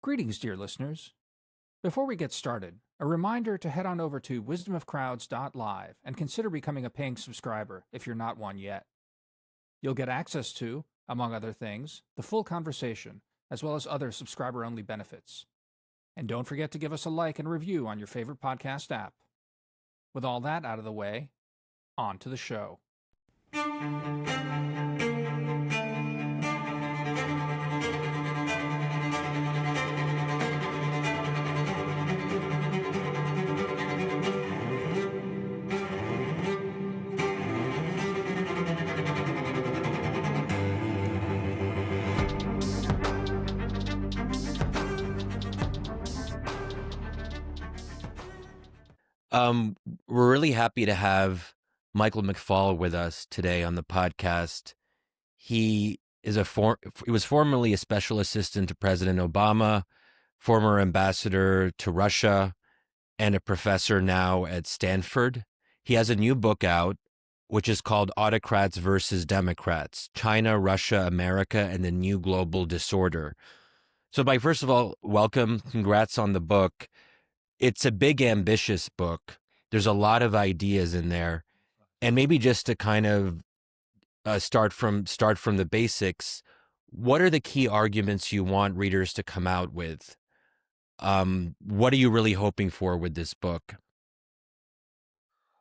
Greetings, dear listeners. Before we get started, a reminder to head on over to wisdomofcrowds.live and consider becoming a paying subscriber if you're not one yet. You'll get access to, among other things, the full conversation, as well as other subscriber-only benefits. And don't forget to give us a like and review on your favorite podcast app. With all that out of the way, on to the show. We're really happy to have Michael McFaul with us today on the podcast. He was formerly a special assistant to President Obama, former ambassador to Russia, and a professor now at Stanford. He has a new book out, which is called Autocrats versus Democrats: China, Russia, America, and the New Global Disorder. So, Mike, first of all, welcome. Congrats on the book. It's a big, ambitious book. There's a lot of ideas in there. And maybe just to kind of start from the basics, what are the key arguments you want readers to come out with? What are you really hoping for with this book?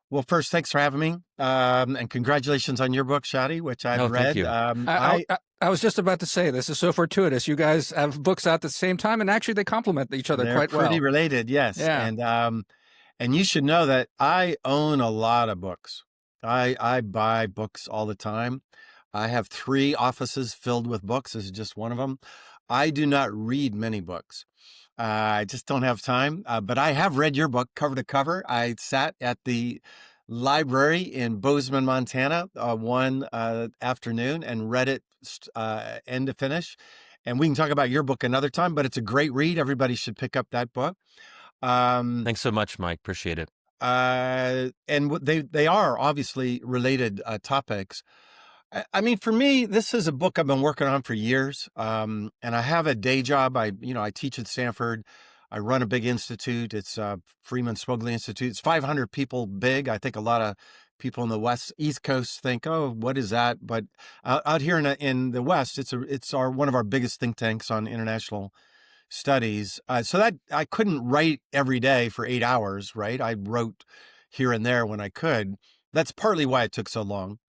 Well, first, thanks for having me. And congratulations on your book, Shadi, which I've read. Thank you. I was just about to say, this is so fortuitous. You guys have books out at the same time, and actually they complement each other quite well. They're pretty related, yes. Yeah. And you should know that I own a lot of books. I buy books all the time. I have 3 offices filled with books. This is just one of them. I do not read many books. I just don't have time. But I have read your book cover to cover. I sat at the library in Bozeman, Montana, one afternoon and read it end to finish. And we can talk about your book another time, but it's a great read. Everybody should pick up that book. Thanks so much, Mike. Appreciate it. And they are obviously related topics. I mean, for me, this is a book I've been working on for years. And I have a day job. I teach at Stanford. I run a big institute. It's Freeman Spogli Institute. It's 500 people big. I think a lot of people in the East Coast think, oh, what is that? But out here in the West, it's one of our biggest think tanks on international studies. So that I couldn't write every day for 8 hours, right? I wrote here and there when I could. That's partly why it took so long.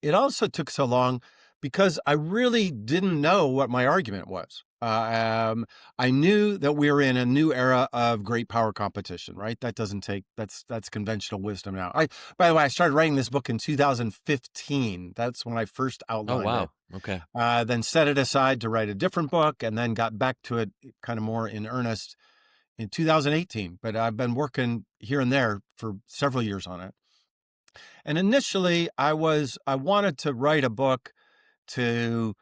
It also took so long because I really didn't know what my argument was. I knew that we were in a new era of great power competition, right? That's conventional wisdom now. By the way, I started writing this book in 2015. That's when I first outlined it. Oh, wow. Okay. Then set it aside to write a different book and then got back to it kind of more in earnest in 2018. But I've been working here and there for several years on it. And initially I wanted to write a book to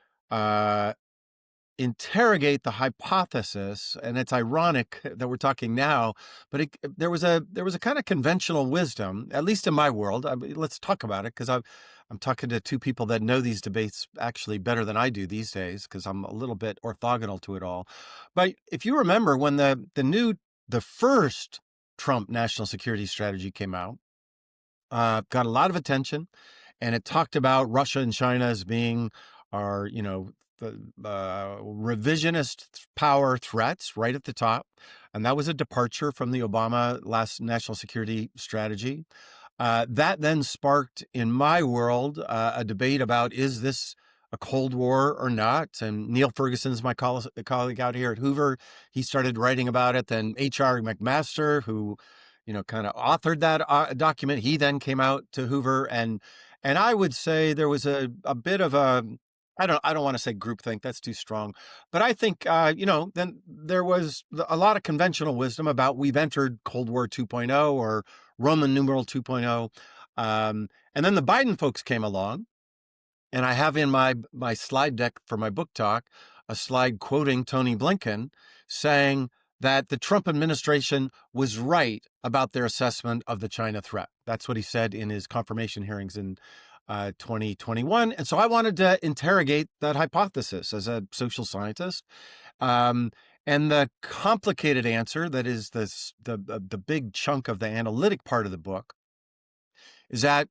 interrogate the hypothesis, and it's ironic that we're talking now, but there was a kind of conventional wisdom, at least in my world. Let's talk about it, because I'm talking to 2 people that know these debates actually better than I do these days, because I'm a little bit orthogonal to it all. But if you remember when the first Trump national security strategy came out, got a lot of attention, and it talked about Russia and China as being our, the revisionist power threats right at the top. And that was a departure from the Obama last national security strategy. That then sparked in my world a debate about, is this a Cold War or not? And Neil Ferguson's my colleague out here at Hoover. He started writing about it. Then H.R. McMaster, who kind of authored that document, he then came out to Hoover. And I would say there was a bit of a, I don't want to say groupthink, that's too strong. But I think, then there was a lot of conventional wisdom about we've entered Cold War 2.0 or Roman numeral 2.0. And then the Biden folks came along. And I have in my slide deck for my book talk a slide quoting Tony Blinken saying that the Trump administration was right about their assessment of the China threat. That's what he said in his confirmation hearings in 2021. And so I wanted to interrogate that hypothesis as a social scientist. And And the complicated answer, that is the big chunk of the analytic part of the book, is that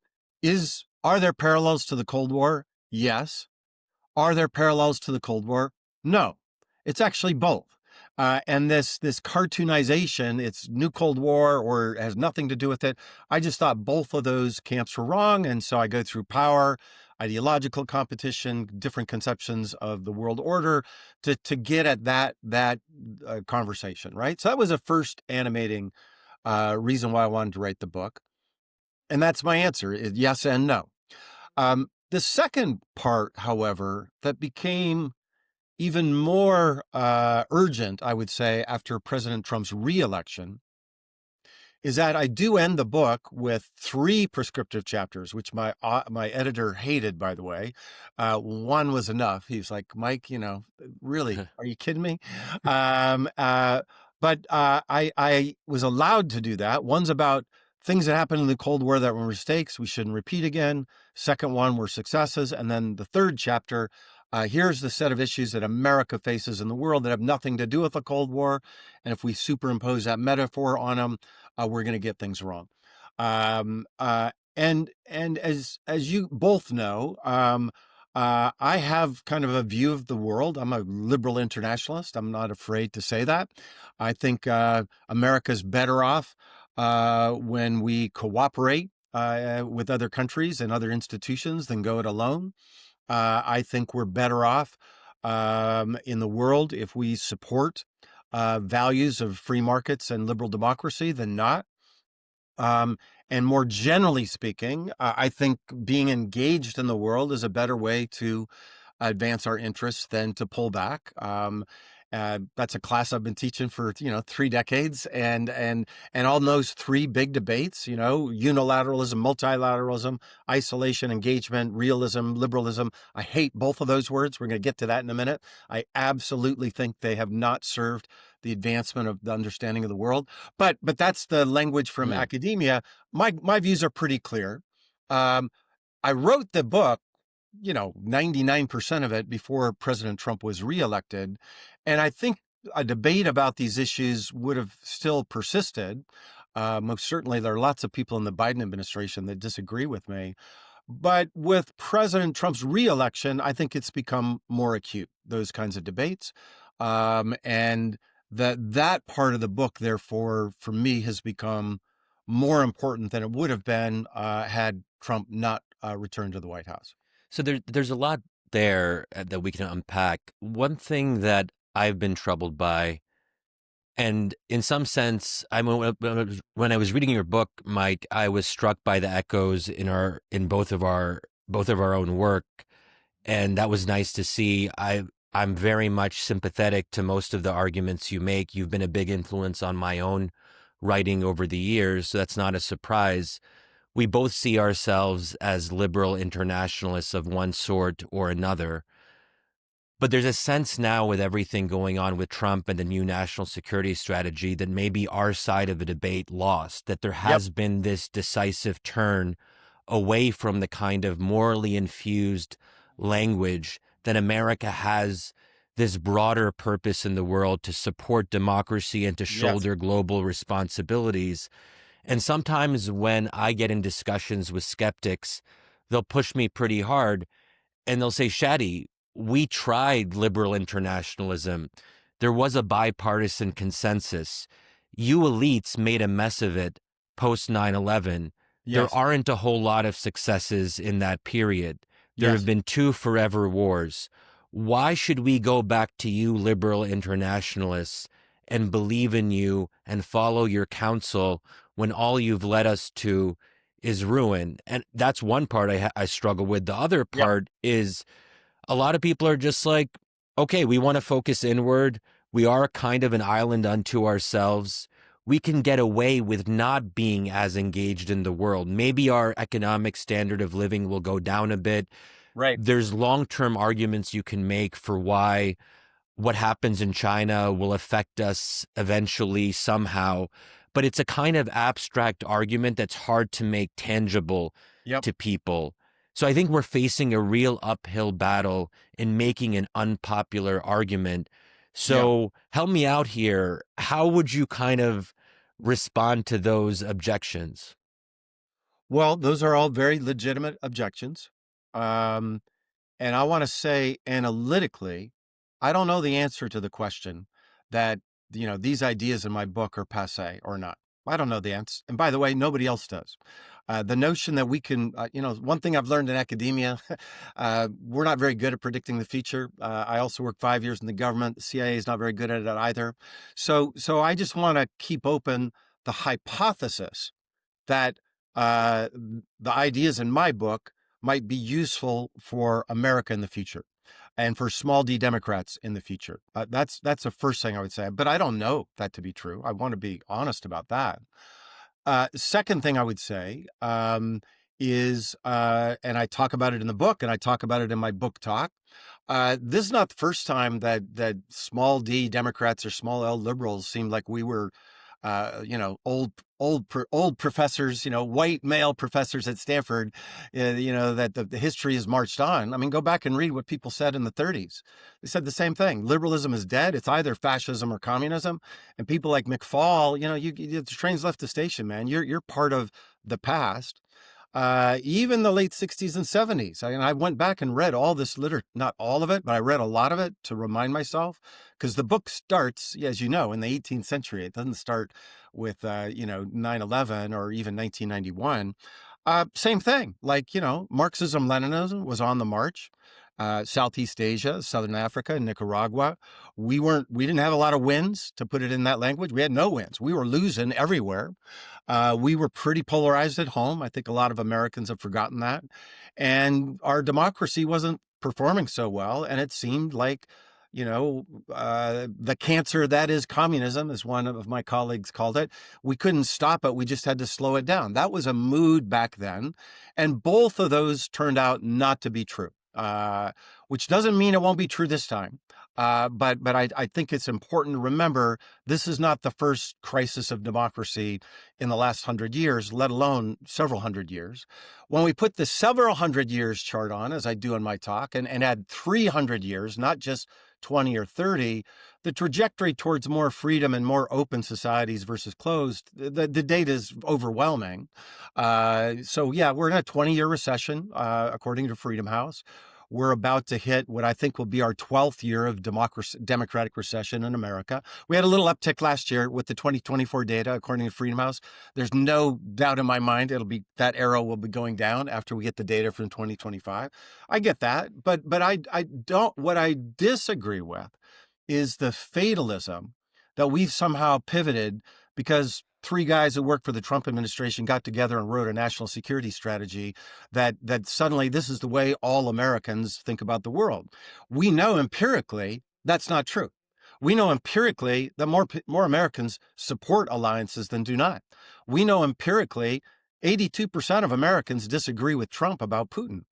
are there parallels to the Cold War? Yes. Are there parallels to the Cold War? No. It's actually both. And this cartoonization, it's new Cold War or has nothing to do with it. I just thought both of those camps were wrong. And so I go through power, ideological competition, different conceptions of the world order to get at that conversation, right? So that was a first animating reason why I wanted to write the book. And that's my answer, is yes and no. The second part, however, that became even more urgent, I would say, after President Trump's reelection, is that I do end the book with 3 prescriptive chapters, which my editor hated, by the way. One was enough. He was like, Mike, really, are you kidding me? I was allowed to do that. One's about things that happened in the Cold War that were mistakes we shouldn't repeat again. Second one were successes. And then the third chapter, here's the set of issues that America faces in the world that have nothing to do with the Cold War. And if we superimpose that metaphor on them, we're going to get things wrong. And as you both know, I have kind of a view of the world. I'm a liberal internationalist. I'm not afraid to say that. I think America's better off when we cooperate with other countries and other institutions than go it alone. I think we're better off in the world if we support values of free markets and liberal democracy than not. And more generally speaking, I think being engaged in the world is a better way to advance our interests than to pull back. That's a class I've been teaching for 3 decades, and on those 3 big debates, unilateralism, multilateralism, isolation, engagement, realism, liberalism. I hate both of those words. We're going to get to that in a minute. I absolutely think they have not served the advancement of the understanding of the world. But that's the language from academia. My views are pretty clear. I wrote the book, 99% of it before President Trump was reelected. And I think a debate about these issues would have still persisted. Most certainly, there are lots of people in the Biden administration that disagree with me. But with President Trump's reelection, I think it's become more acute, those kinds of debates. And that part of the book, therefore, for me, has become more important than it would have been had Trump not returned to the White House. So there's a lot there that we can unpack. One thing that I've been troubled by, and in some sense, when I was reading your book, Mike, I was struck by the echoes in both of our own work, and that was nice to see. I'm very much sympathetic to most of the arguments you make. You've been a big influence on my own writing over the years, so that's not a surprise. We both see ourselves as liberal internationalists of one sort or another. But there's a sense now with everything going on with Trump and the new national security strategy that maybe our side of the debate lost, that there has been this decisive turn away from the kind of morally infused language that America has this broader purpose in the world to support democracy and to shoulder global responsibilities. And sometimes when I get in discussions with skeptics, they'll push me pretty hard and they'll say, Shadi, we tried liberal internationalism. There was a bipartisan consensus. You elites made a mess of it post 9/11. There aren't a whole lot of successes in that period. There have been 2 forever wars. Why should we go back to you liberal internationalists and believe in you and follow your counsel when all you've led us to is ruin? And that's one part I struggle with. The other part is a lot of people are just like, okay, we want to focus inward. We are kind of an island unto ourselves. We can get away with not being as engaged in the world. Maybe our economic standard of living will go down a bit. Right. There's long-term arguments you can make for why what happens in China will affect us eventually somehow. But it's a kind of abstract argument that's hard to make tangible to people. So I think we're facing a real uphill battle in making an unpopular argument. So help me out here. How would you kind of respond to those objections? Well, those are all very legitimate objections. Um, and I want to say analytically, I don't know the answer to the question that, these ideas in my book are passe or not. I don't know the answer. And by the way, nobody else does. The notion that we can, one thing I've learned in academia, we're not very good at predicting the future. I also worked 5 years in the government. The CIA is not very good at it either. So I just want to keep open the hypothesis that uh, the ideas in my book might be useful for America in the future and for small d Democrats in the future. That's the first thing I would say. But I don't know that to be true. I want to be honest about that. Second thing I would say is, and I talk about it in the book, and I talk about it in my book talk. This is not the first time that small d Democrats or small l liberals seemed like we were old professors, white male professors at Stanford, that the history has marched on. I mean, go back and read what people said in the 30s. They said the same thing. Liberalism is dead. It's either fascism or communism. And people like McFaul, the train's left the station, man. You're part of the past. Even the late 60s and 70s. I went back and read all this literature, not all of it, but I read a lot of it to remind myself, because the book starts, as you know, in the 18th century. It doesn't start with, 9/11 or even 1991. Same thing, like, Marxism, Leninism was on the march. Southeast Asia, Southern Africa, Nicaragua. We didn't have a lot of wins, to put it in that language. We had no wins. We were losing everywhere. We were pretty polarized at home. I think a lot of Americans have forgotten that. And our democracy wasn't performing so well. And it seemed like, the cancer that is communism, as one of my colleagues called it, we couldn't stop it. We just had to slow it down. That was a mood back then. And both of those turned out not to be true. Which doesn't mean it won't be true this time. But I think it's important to remember this is not the first crisis of democracy in the last 100 years, let alone several hundred years. When we put the several hundred years chart on, as I do in my talk, and add 300 years, not just 20 or 30, the trajectory towards more freedom and more open societies versus closed, the data is overwhelming. So yeah, we're in a 20-year recession, according to Freedom House. We're about to hit what I think will be our 12th year of democratic recession in America. We had a little uptick last year with the 2024 data, according to Freedom House. There's no doubt in my mind that arrow will be going down after we get the data from 2025. I get that, but I don't. What I disagree with is the fatalism that we've somehow pivoted because three guys who worked for the Trump administration got together and wrote a national security strategy that suddenly this is the way all Americans think about the world. We know empirically that's not true. We know empirically that more Americans support alliances than do not. We know empirically 82% of Americans disagree with Trump about Putin.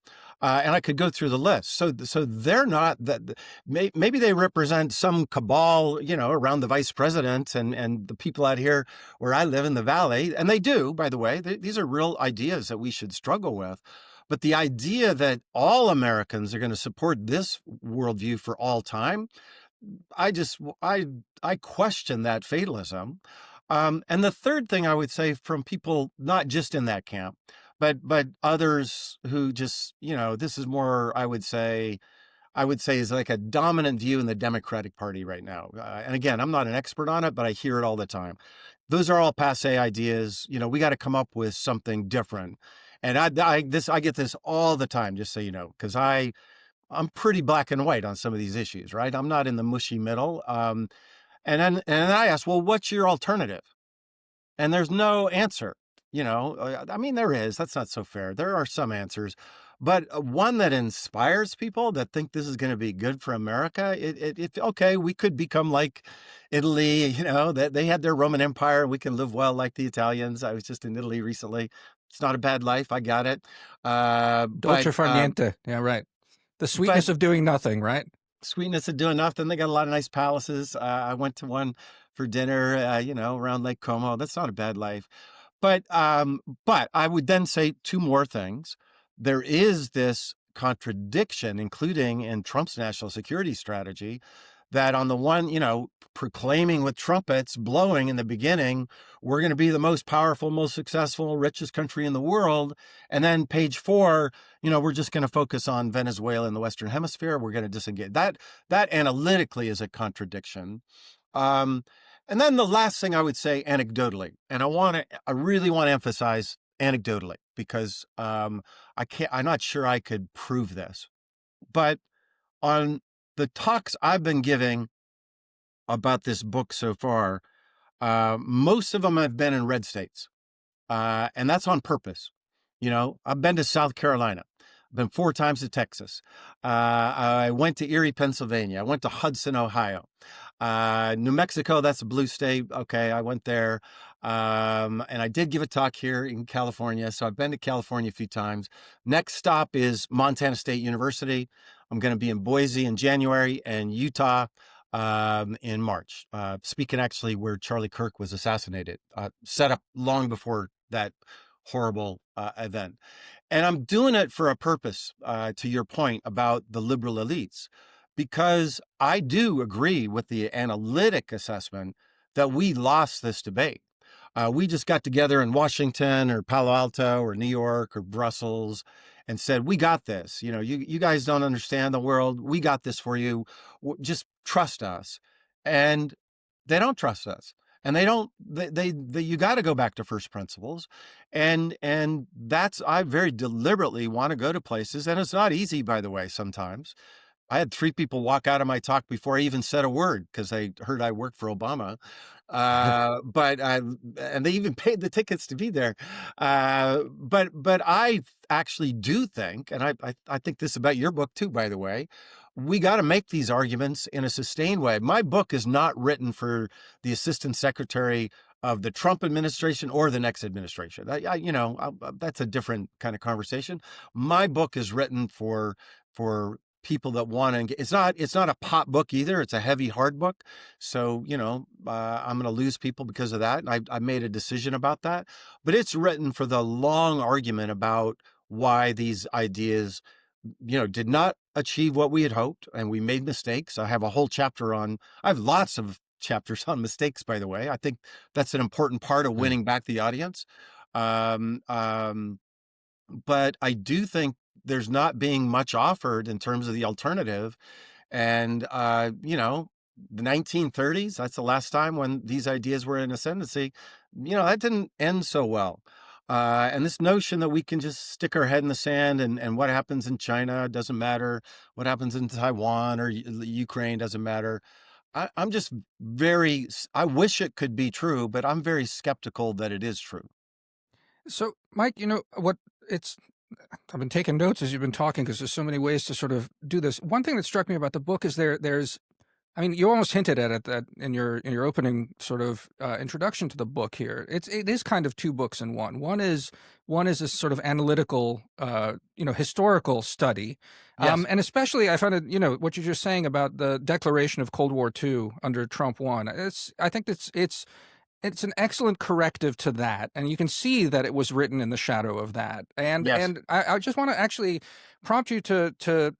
And I could go through the list. So they're not that. Maybe they represent some cabal, around the vice president and the people out here where I live in the Valley. And they do, by the way. These are real ideas that we should struggle with. But the idea that all Americans are going to support this worldview for all time, I question that fatalism. And the third thing I would say from people not just in that camp, but others who just, this is more, I would say is like a dominant view in the Democratic Party right now. And again, I'm not an expert on it, but I hear it all the time. Those are all passe ideas. We got to come up with something different. And I get this all the time, just so you know, because I'm pretty black and white on some of these issues, right? I'm not in the mushy middle. And then I ask, well, what's your alternative? And there's no answer. I mean, there is. That's not so fair. There are some answers, but one that inspires people that think this is going to be good for America. Okay, we could become like Italy. That they had their Roman Empire, and we can live well like the Italians. I was just in Italy recently. It's not a bad life. I got it. Dolce far niente. Yeah, right. The sweetness of doing nothing, right? Sweetness of doing nothing. They got a lot of nice palaces. I went to one for dinner, around Lake Como. That's not a bad life. But I would then say two more things. There is this contradiction, including in Trump's national security strategy, that on the one, proclaiming with trumpets blowing in the beginning, we're going to be the most powerful, most successful, richest country in the world. And then page 4, we're just going to focus on Venezuela in the Western Hemisphere. We're going to disengage. That analytically is a contradiction. Um, and then the last thing I would say anecdotally, and I really want to emphasize anecdotally, because I'm not sure I could prove this, but on the talks I've been giving about this book so far, most of them have been in red states. And that's on purpose. I've been to South Carolina. I've been 4 times to Texas. I went to Erie, Pennsylvania. I went to Hudson, Ohio. New Mexico, that's a blue state. Okay, I went there. And I did give a talk here in California. So I've been to California a few times. Next stop is Montana State University. I'm going to be in Boise in January and Utah in March. Speaking actually where Charlie Kirk was assassinated, set up long before that horrible event. And I'm doing it for a purpose, to your point about the liberal elites, because I do agree with the analytic assessment that we lost this debate. We just got together in Washington or Palo Alto or New York or Brussels and said, we got this. You guys don't understand the world. We got this for you. Just trust us. And they don't trust us. And you got to go back to first principles. And I very deliberately want to go to places. And it's not easy, by the way, sometimes. I had 3 people walk out of my talk before I even said a word because they heard I worked for Obama. And they even paid the tickets to be there. But I actually do think, and I think this about your book too, by the way, we got to make these arguments in a sustained way. My book is not written for the assistant secretary of the Trump administration or the next administration. That's a different kind of conversation. My book is written for people that want to. It's not a pop book either. It's a heavy, hard book. So, I'm going to lose people because of that. And I made a decision about that. But it's written for the long argument about why these ideas, did not achieve what we had hoped. And we made mistakes. I have lots of chapters on mistakes, by the way. I think that's an important part of winning back the audience. But I do think there's not being much offered in terms of the alternative. And, the 1930s, that's the last time when these ideas were in ascendancy, that didn't end so well. And this notion that we can just stick our head in the sand and what happens in China doesn't matter. What happens in Taiwan or Ukraine doesn't matter. I'm just I wish it could be true, but I'm very skeptical that it is true. So, Mike, I've been taking notes as you've been talking because there's so many ways to sort of do this. One thing that struck me about the book is you almost hinted at it that in your opening sort of introduction to the book here. It is kind of 2 books in one. One is a sort of analytical, historical study, Yes. and especially I found it, what you're just saying about the declaration of Cold War II under Trump 1. I think it's an excellent corrective to that, and you can see that it was written in the shadow of that. And Yes. and I just want to actually prompt you to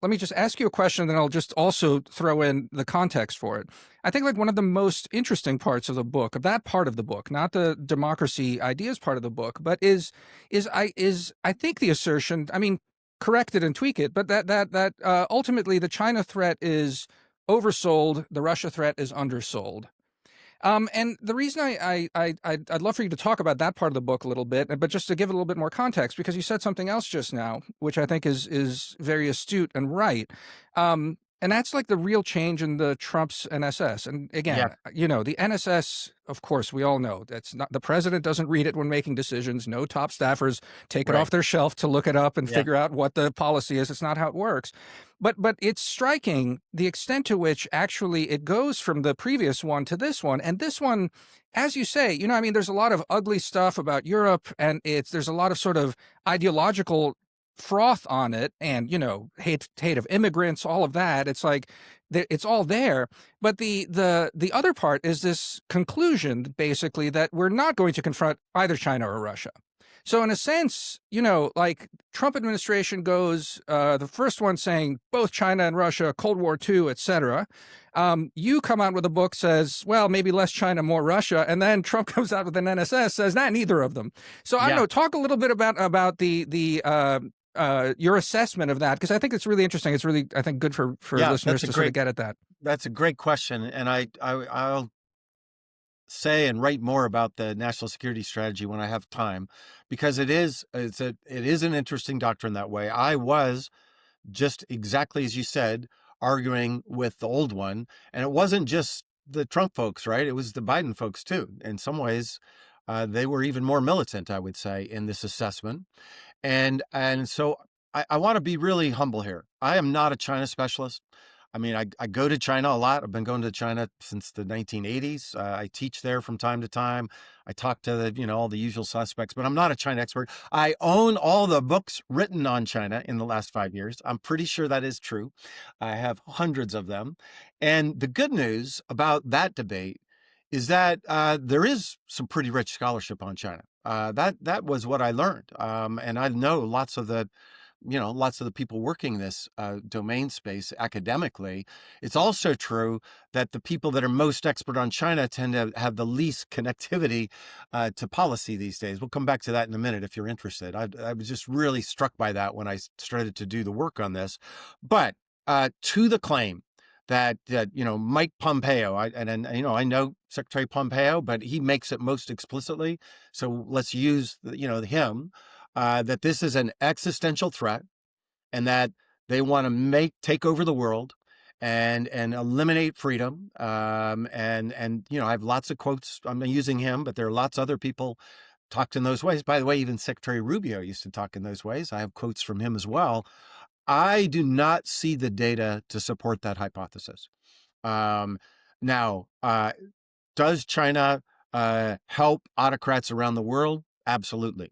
let me just ask you a question, and then I'll just also throw in the context for it. I think like one of the most interesting parts of the book, of that part of the book, not the democracy ideas part of the book, but is I think the assertion, correct it and tweak it, but that ultimately the China threat is oversold, the Russia threat is undersold. And the reason I'd love for you to talk about that part of the book a little bit, but just to give it a little bit more context, because you said something else just now, which I think is very astute and right. And that's like the real change in the Trump's NSS. And again, the NSS, of course, we all know that's not, the president doesn't read it when making decisions. No top staffers take it Right. off their shelf to look it up and Yeah. figure out what the policy is. It's not how it works. But it's striking the extent to which actually it goes from the previous one to this one. And this one, as you say, there's a lot of ugly stuff about Europe, and there's a lot of sort of ideological froth on it, and hate of immigrants, all of that. It's like it's all there. But the other part is this conclusion, basically, that we're not going to confront either China or Russia. So in a sense, like Trump administration goes, the first one saying both China and Russia, Cold War II, etc. You come out with a book says, well, maybe less China, more Russia, and then Trump comes out with an NSS says, nah, neither of them. So I don't know. Talk a little bit about the your assessment of that, because I think it's really interesting. It's really, I think, good for listeners to sort of get at that. That's a great question, and I'll say and write more about the national security strategy when I have time, because it is an interesting doctrine that way. I was just exactly as you said, arguing with the old one, and it wasn't just the Trump folks, right? It was the Biden folks too. In some ways, they were even more militant, I would say, in this assessment. And so I want to be really humble here. I am not a China specialist. I mean, I go to China a lot. I've been going to China since the 1980s. I teach there from time to time. I talk to all the usual suspects, but I'm not a China expert. I own all the books written on China in the last 5 years. I'm pretty sure that is true. I have hundreds of them. And the good news about that debate is that there is some pretty rich scholarship on China. That was what I learned. And I know lots of the people working this domain space academically. It's also true that the people that are most expert on China tend to have the least connectivity to policy these days. We'll come back to that in a minute if you're interested. I was just really struck by that when I started to do the work on this. But to the claim that Mike Pompeo, I know Secretary Pompeo, but he makes it most explicitly. So let's use him. That this is an existential threat, and that they want to take over the world and eliminate freedom. And I have lots of quotes. I'm not using him, but there are lots of other people talked in those ways. By the way, even Secretary Rubio used to talk in those ways. I have quotes from him as well. I do not see the data to support that hypothesis. Now, does China help autocrats around the world? Absolutely.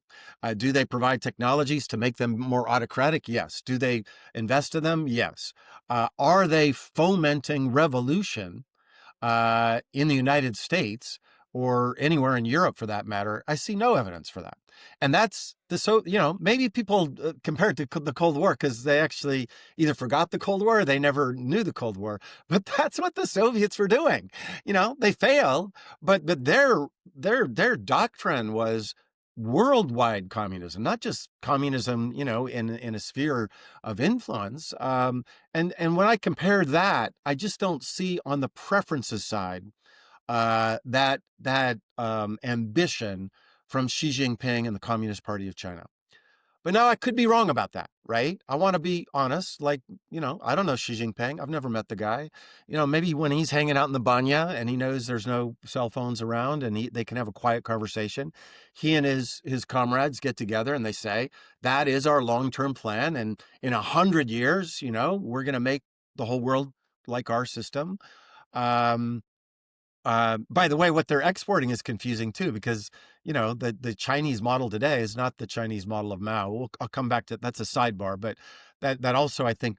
Do they provide technologies to make them more autocratic? Yes. Do they invest in them? Yes. Are they fomenting revolution in the United States or anywhere in Europe for that matter? I see no evidence for that. And that's maybe people compare it to the Cold War because they actually either forgot the Cold War or they never knew the Cold War. But that's what the Soviets were doing. They failed, but their doctrine was worldwide communism, not just communism, in a sphere of influence. And when I compare that, I just don't see on the preferences side that ambition from Xi Jinping and the Communist Party of China. But now I could be wrong about that, right? I want to be honest. Like, I don't know Xi Jinping. I've never met the guy. Maybe when he's hanging out in the banya and he knows there's no cell phones around and they can have a quiet conversation, he and his comrades get together and they say, that is our long-term plan. And in 100 years, we're going to make the whole world like our system. By the way, what they're exporting is confusing too, because the Chinese model today is not the Chinese model of Mao. I'll come back to that's a sidebar, but that also I think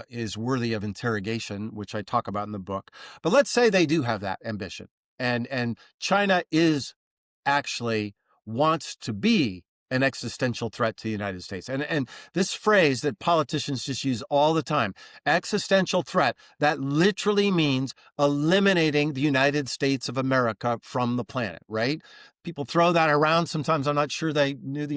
is worthy of interrogation, which I talk about in the book. But let's say they do have that ambition, and China is actually wants to be an existential threat to the United States. And this phrase that politicians just use all the time, existential threat, that literally means eliminating the United States of America from the planet, right? People throw that around. Sometimes I'm not sure they knew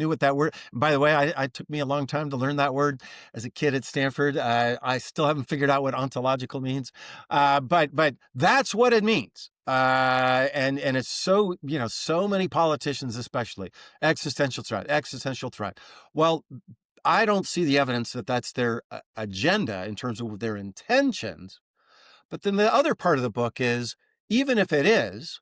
what that word. By the way, I took me a long time to learn that word as a kid at Stanford. I still haven't figured out what ontological means, but that's what it means. And it's so many politicians, especially existential threat. Well, I don't see the evidence that that's their agenda in terms of their intentions. But then the other part of the book is, even if it is,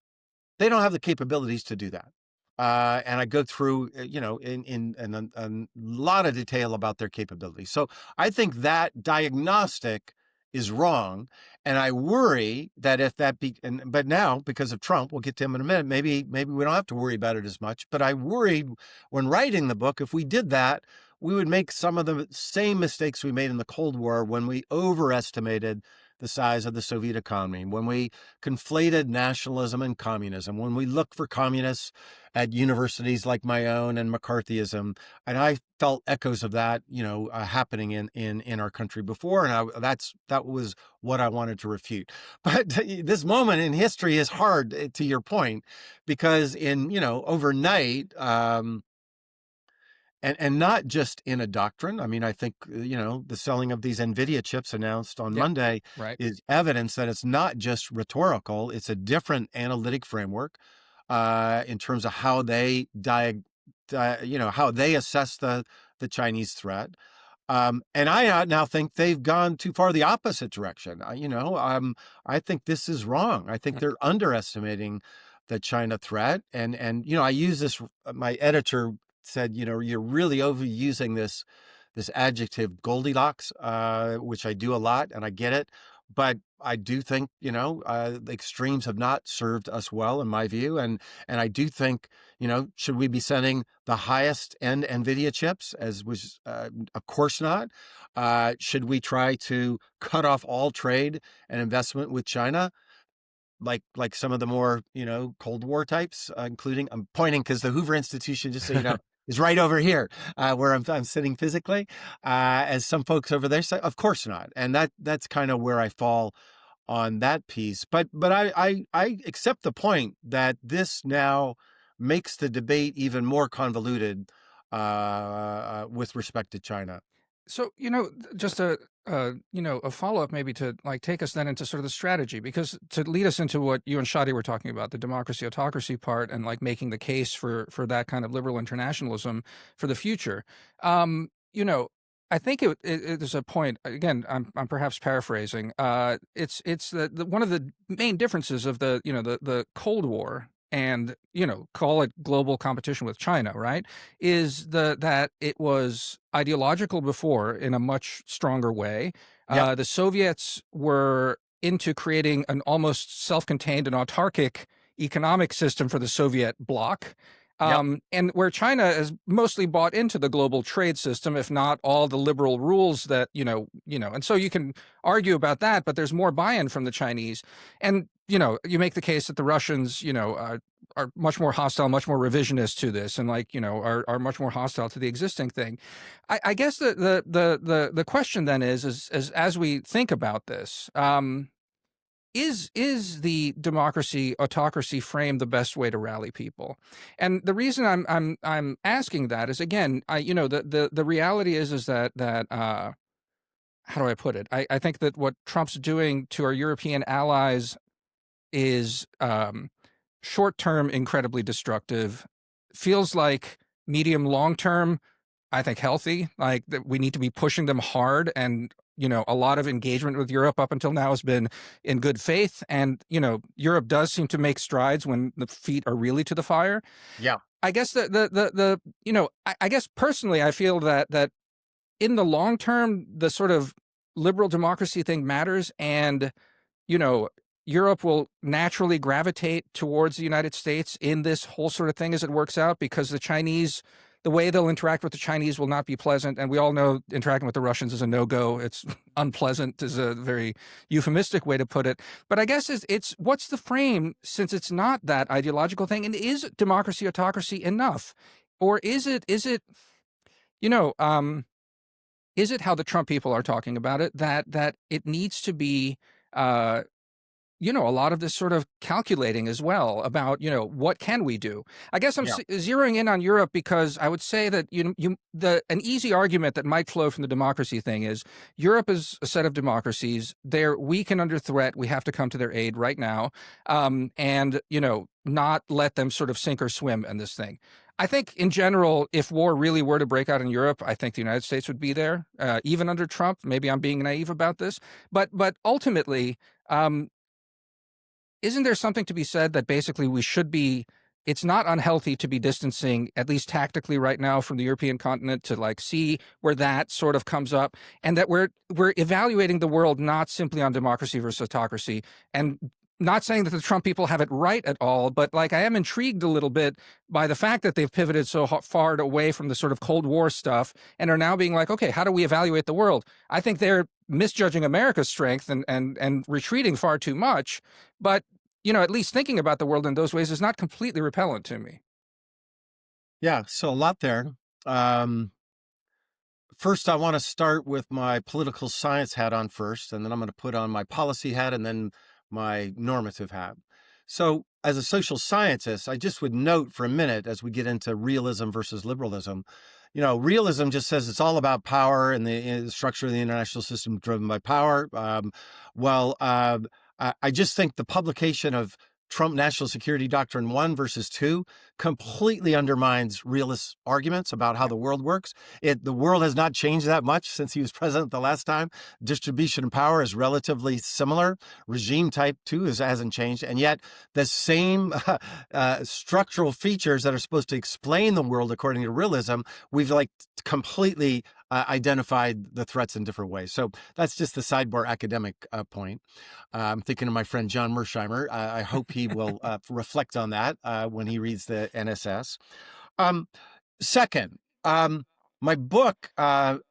they don't have the capabilities to do that. And I go through, in a lot of detail about their capabilities. So I think that diagnostic is wrong. And I worry that if that but now because of Trump, we'll get to him in a minute, maybe we don't have to worry about it as much. But I worried when writing the book, if we did that, we would make some of the same mistakes we made in the Cold War when we overestimated the size of the Soviet economy, when we conflated nationalism and communism, when we looked for communists at universities like my own and McCarthyism, and I felt echoes of that, happening in our country before, and that was what I wanted to refute. But this moment in history is hard, to your point, because overnight. And not just in a doctrine. I mean, I think, the selling of these NVIDIA chips announced on Yeah, Monday right. is evidence that it's not just rhetorical. It's a different analytic framework in terms of how they how they assess the Chinese threat. And I now think they've gone too far the opposite direction. I think this is wrong. I think they're underestimating the China threat. And I use this. My editor said, you're really overusing this adjective Goldilocks, which I do a lot, and I get it. But I do think, the extremes have not served us well, in my view. And I do think, should we be sending the highest end NVIDIA chips, as was, of course not. Should we try to cut off all trade and investment with China? Like some of the more, Cold War types, including, I'm pointing because the Hoover Institution, just so you know, is right over here, where I'm sitting physically, as some folks over there say, of course not. And that's kind of where I fall on that piece. But I accept the point that this now makes the debate even more convoluted with respect to China. So, just a follow-up maybe to like take us then into sort of the strategy, because to lead us into what you and Shadi were talking about, the democracy autocracy part, and like making the case for that kind of liberal internationalism for the future. I think there's a point, again, I'm perhaps paraphrasing. It's the one of the main differences of the Cold War and, call it global competition with China, right? Is that it was ideological before in a much stronger way. Yep. The Soviets were into creating an almost self-contained and autarkic economic system for the Soviet bloc. Yep. And where China has mostly bought into the global trade system, if not all the liberal rules that, and so you can argue about that, but there's more buy-in from the Chinese. And, you make the case that the Russians, are much more hostile, much more revisionist to this, and are much more hostile to the existing thing. I guess the question then is as we think about this, is the democracy autocracy frame the best way to rally people? And the reason I'm asking that is, again, the reality is that how do I put it? I think that what Trump's doing to our European allies is short-term incredibly destructive. Feels like medium long-term, I think, healthy. Like that we need to be pushing them hard, and a lot of engagement with Europe up until now has been in good faith, and Europe does seem to make strides when the feet are really to the fire. Yeah. I guess I guess personally I feel that in the long term the sort of liberal democracy thing matters, and Europe will naturally gravitate towards the United States in this whole sort of thing as it works out, because the way they'll interact with the Chinese will not be pleasant. And we all know interacting with the Russians is a no-go. It's unpleasant is a very euphemistic way to put it. But I guess it's what's the frame, since it's not that ideological thing, and is democracy autocracy enough? Or is it is it how the Trump people are talking about it, that it needs to be a lot of this sort of calculating as well about, what can we do? I guess I'm zeroing in on Europe because I would say that, an easy argument that might flow from the democracy thing is Europe is a set of democracies. They're weak and under threat. We have to come to their aid right now. And, not let them sort of sink or swim in this thing. I think in general, if war really were to break out in Europe, I think the United States would be there, even under Trump. Maybe I'm being naive about this, but ultimately, isn't there something to be said that basically it's not unhealthy to be distancing, at least tactically right now, from the European continent, to like see where that sort of comes up, and that we're evaluating the world not simply on democracy versus autocracy, and not saying that the Trump people have it right at all, but like I am intrigued a little bit by the fact that they've pivoted so far away from the sort of Cold War stuff and are now being like, okay, how do we evaluate the world? I think they're misjudging America's strength and retreating far too much. But, at least thinking about the world in those ways is not completely repellent to me. Yeah, so a lot there. First, I want to start with my political science hat on first, and then I'm going to put on my policy hat and then my normative hat. So, as a social scientist, I just would note for a minute as we get into realism versus liberalism. Realism just says it's all about power and the structure of the international system driven by power. I just think the publication of Trump National Security Doctrine 1 versus 2 completely undermines realist arguments about how the world works. The world has not changed that much since he was president the last time. Distribution of power is relatively similar. Regime type 2 hasn't changed. And yet the same structural features that are supposed to explain the world according to realism, we've completely identified the threats in different ways. So that's just the sidebar academic point. I'm thinking of my friend John Mersheimer. I hope he will reflect on that when he reads the NSS. Second, my book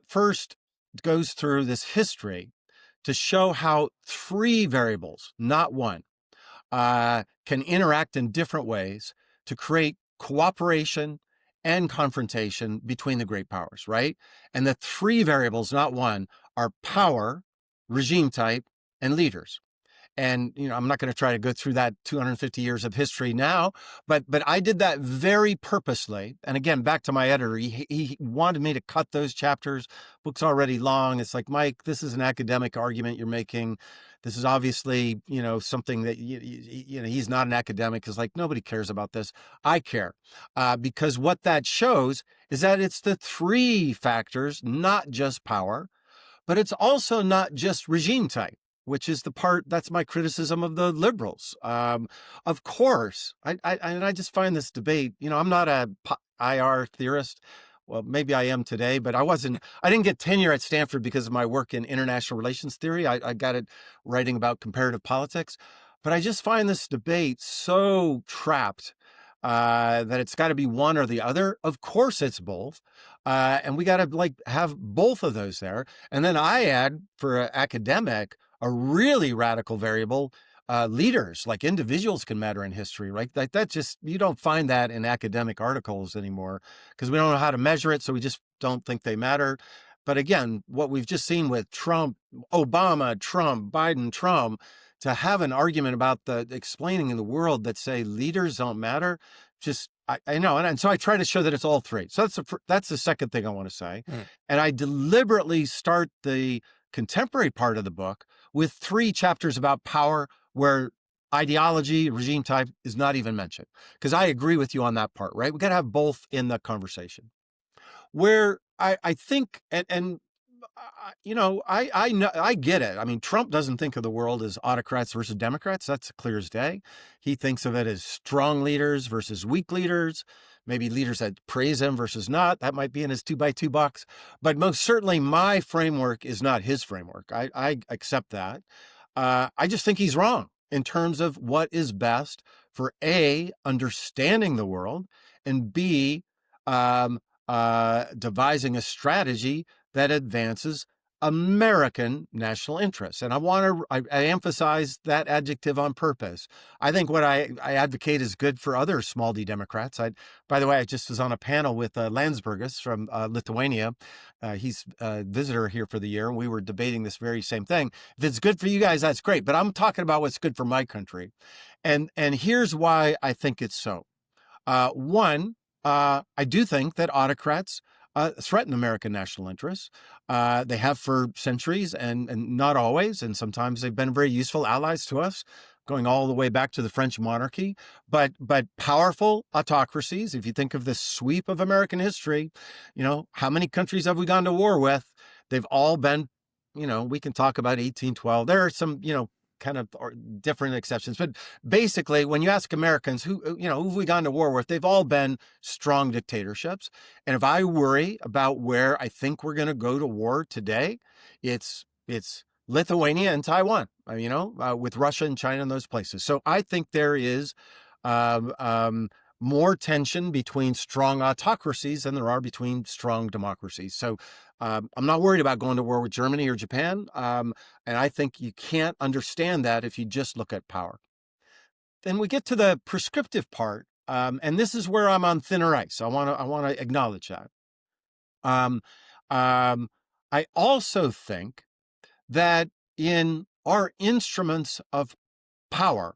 first goes through this history to show how three variables, not one, can interact in different ways to create cooperation and confrontation between the great powers, right? And the three variables, not one, are power, regime type, and leaders. And, I'm not going to try to go through that 250 years of history now, but I did that very purposely. And again, back to my editor, he wanted me to cut those chapters. Book's already long. It's like, Mike, this is an academic argument you're making. This is obviously, something that, he's not an academic. Because nobody cares about this. I care because what that shows is that it's the three factors, not just power, but it's also not just regime type, which is the part that's my criticism of the liberals. Of course, I just find this debate, I'm not a IR theorist. Well, maybe I am today, but I didn't get tenure at Stanford because of my work in international relations theory. I got it writing about comparative politics, but I just find this debate so trapped that it's got to be one or the other. Of course it's both. And we got to have both of those there. And then I add for an academic, a really radical variable, leaders, like individuals can matter in history, right? You don't find that in academic articles anymore because we don't know how to measure it. So we just don't think they matter. But again, what we've just seen with Trump, Obama, Trump, Biden, Trump, to have an argument about the explaining in the world that say leaders don't matter, I know. And so I try to show that it's all three. So that's the second thing I want to say. And I deliberately start the contemporary part of the book with 3 chapters about power where ideology, regime type is not even mentioned. Because I agree with you on that part, right? We got to have both in the conversation. Where I think, I get it. I mean, Trump doesn't think of the world as autocrats versus Democrats. That's clear as day. He thinks of it as strong leaders versus weak leaders, maybe leaders that praise him versus not. That might be in his 2x2 box. But most certainly my framework is not his framework. I accept that. I just think he's wrong in terms of what is best for A, understanding the world, and B, devising a strategy that advances American national interests. And I emphasize that adjective on purpose. I think what I advocate is good for other small d Democrats. By the way, I just was on a panel with Landsbergis from Lithuania. He's a visitor here for the year, and we were debating this very same thing. If it's good for you guys, that's great. But I'm talking about what's good for my country. And here's why I think it's so. One, I do think that autocrats threaten American national interests. They have for centuries and not always. And sometimes they've been very useful allies to us, going all the way back to the French monarchy. But powerful autocracies, if you think of the sweep of American history, how many countries have we gone to war with? They've all been, we can talk about 1812. There are some, kind of different exceptions. But basically, when you ask Americans who have we gone to war with, they've all been strong dictatorships. And if I worry about where I think we're going to go to war today, it's Lithuania and Taiwan, with Russia and China and those places. So I think there is um, um, more tension between strong autocracies than there are between strong democracies. So I'm not worried about going to war with Germany or Japan. And I think you can't understand that if you just look at power. Then we get to the prescriptive part. And this is where I'm on thinner ice. I want to acknowledge that. Um, um, I also think that in our instruments of power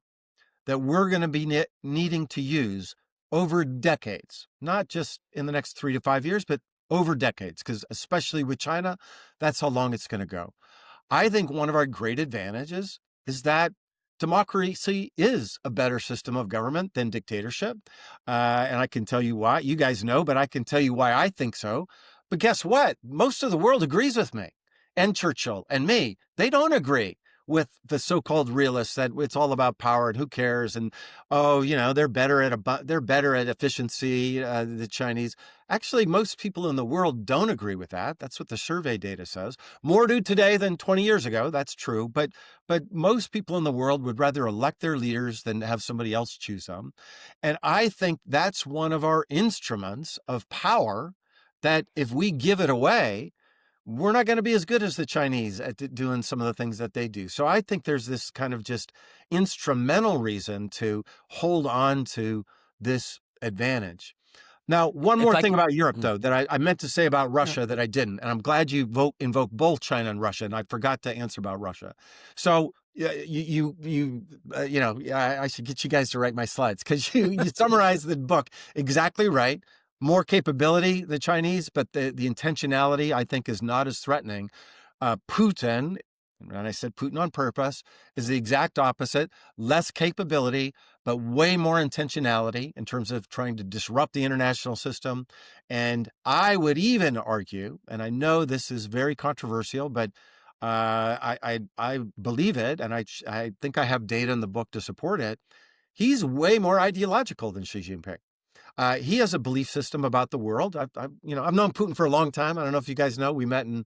that we're going to be needing to use over decades, not just in the next 3 to 5 years, but over decades, because especially with China, that's how long it's going to go. I think one of our great advantages is that democracy is a better system of government than dictatorship. And I can tell you why. You guys know, but I can tell you why I think so. But guess what? Most of the world agrees with me and Churchill and me. They don't agree with the so-called realists that it's all about power and who cares, and they're better at efficiency, the Chinese. Actually, most people in the world don't agree with that. That's what the survey data says. More do today than 20 years ago. That's true, but most people in the world would rather elect their leaders than have somebody else choose them. And I think that's one of our instruments of power that if we give it away, we're not going to be as good as the Chinese at doing some of the things that they do. So I think there's this kind of just instrumental reason to hold on to this advantage. Now, one If more I thing could, about Europe, mm, though, that I meant to say about Yeah. Russia that I didn't. And I'm glad you invoked both China and Russia, and I forgot to answer about Russia. So I should get you guys to write my slides, because you summarized the book exactly right. More capability, the Chinese, but the intentionality, I think, is not as threatening. Putin, and I said Putin on purpose, is the exact opposite. Less capability, but way more intentionality in terms of trying to disrupt the international system. And I would even argue, and I know this is very controversial, but I believe it, and I think I have data in the book to support it. He's way more ideological than Xi Jinping. He has a belief system about the world. I've known Putin for a long time. I don't know if you guys know. We met in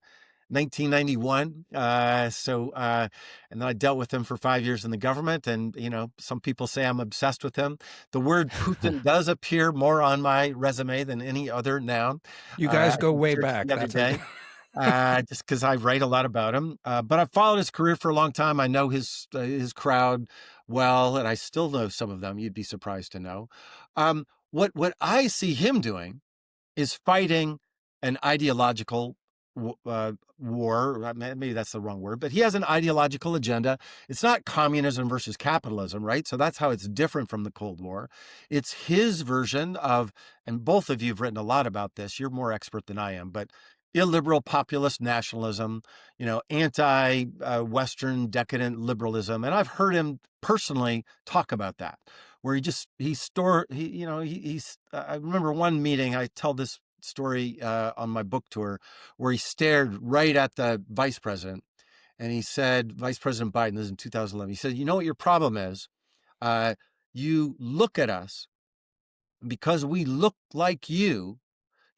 1991. And then I dealt with him for 5 years in the government. And some people say I'm obsessed with him. The word Putin does appear more on my resume than any other noun. You guys I go was way searching back. the other That's a day. Just because I write a lot about him. But I've followed his career for a long time. I know his crowd well, and I still know some of them. You'd be surprised to know. What I see him doing is fighting an ideological war. Maybe that's the wrong word, but he has an ideological agenda. It's not communism versus capitalism, right? So that's how it's different from the Cold War. It's his version of, and both of you have written a lot about this. You're more expert than I am, but illiberal populist nationalism, anti-Western decadent liberalism. And I've heard him personally talk about that, where I remember one meeting, I tell this story on my book tour, where he stared right at the vice president, and he said, Vice President Biden, this is in 2011, he said, you know what your problem is? You look at us because we look like you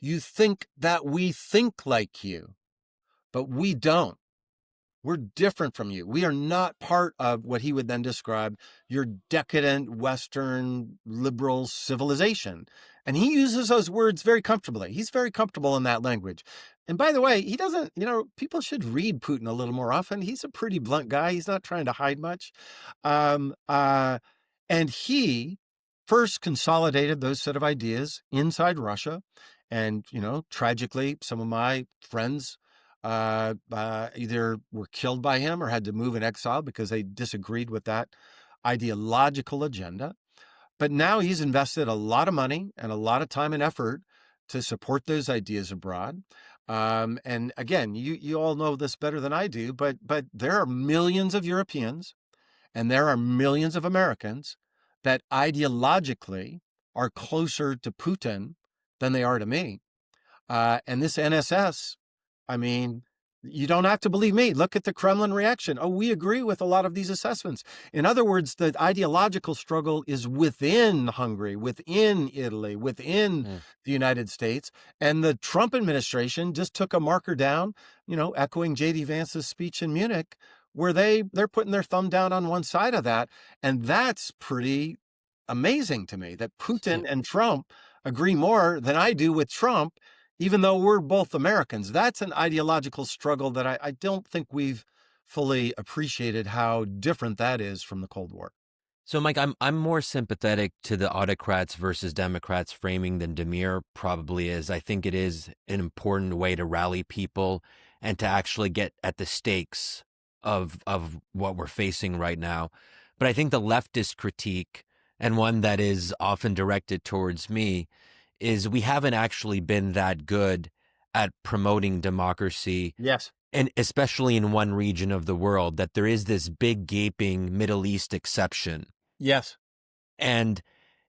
think that we think like you, but we don't. We're different from you. We are not part of what he would then describe your decadent Western liberal civilization. And he uses those words very comfortably. He's very comfortable in that language. And by the way, he doesn't, people should read Putin a little more often. He's a pretty blunt guy. He's not trying to hide much. Um, uh, and he first consolidated those set of ideas inside Russia. And, tragically, some of my friends either were killed by him or had to move in exile because they disagreed with that ideological agenda. But now he's invested a lot of money and a lot of time and effort to support those ideas abroad. And again, you all know this better than I do, but there are millions of Europeans and there are millions of Americans that ideologically are closer to Putin than they are to me. And this NSS, I mean, you don't have to believe me. Look at the Kremlin reaction. Oh, we agree with a lot of these assessments. In other words, the ideological struggle is within Hungary, within Italy, within the United States. And the Trump administration just took a marker down, echoing J.D. Vance's speech in Munich, where they're putting their thumb down on one side of that. And that's pretty amazing to me that Yeah. Putin and Trump agree more than I do with Trump, even though we're both Americans. That's an ideological struggle that I don't think we've fully appreciated how different that is from the Cold War. So, Mike, I'm more sympathetic to the autocrats versus Democrats framing than Demir probably is. I think it is an important way to rally people and to actually get at the stakes of what we're facing right now. But I think the leftist critique, and one that is often directed towards me, is we haven't actually been that good at promoting democracy, Yes. and especially in one region of the world, that there is this big gaping Middle East exception. Yes. And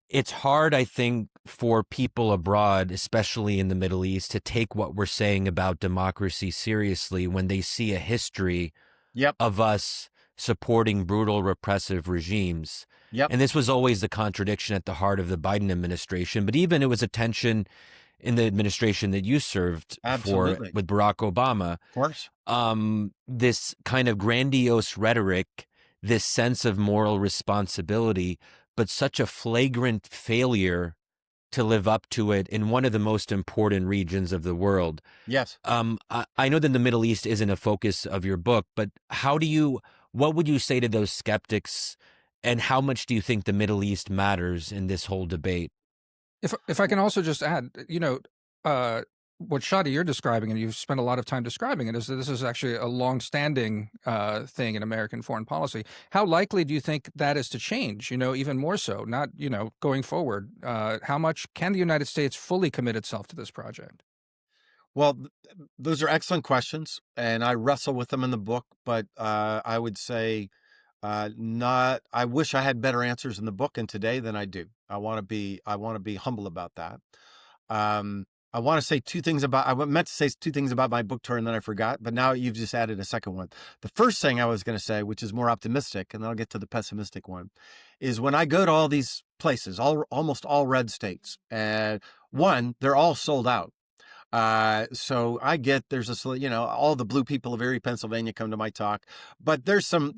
it's hard, I think, for people abroad, especially in the Middle East, to take what we're saying about democracy seriously when they see a history Yep. of us supporting brutal, repressive regimes. Yep. And this was always the contradiction at the heart of the Biden administration. But even it was a tension in the administration that you served for Absolutely. with Barack Obama. Of course. This kind of grandiose rhetoric, this sense of moral responsibility, but such a flagrant failure to live up to it in one of the most important regions of the world. Yes. I know that the Middle East isn't a focus of your book, but what would you say to those skeptics, and how much do you think the Middle East matters in this whole debate? If I can also just add, what Shadi you're describing, and you've spent a lot of time describing it, is that this is actually a long-standing thing in American foreign policy. How likely do you think that is to change? Even more so, not going forward. How much can the United States fully commit itself to this project? Well, those are excellent questions, and I wrestle with them in the book. But I would say, not. I wish I had better answers in the book and today than I do. I want to be humble about that. I want to say two things about. I meant to say two things about my book tour, and then I forgot. But now you've just added a second one. The first thing I was going to say, which is more optimistic, and then I'll get to the pessimistic one, is when I go to all these places, almost all red states, and one, they're all sold out. So I get all the blue people of Erie, Pennsylvania come to my talk, but there's some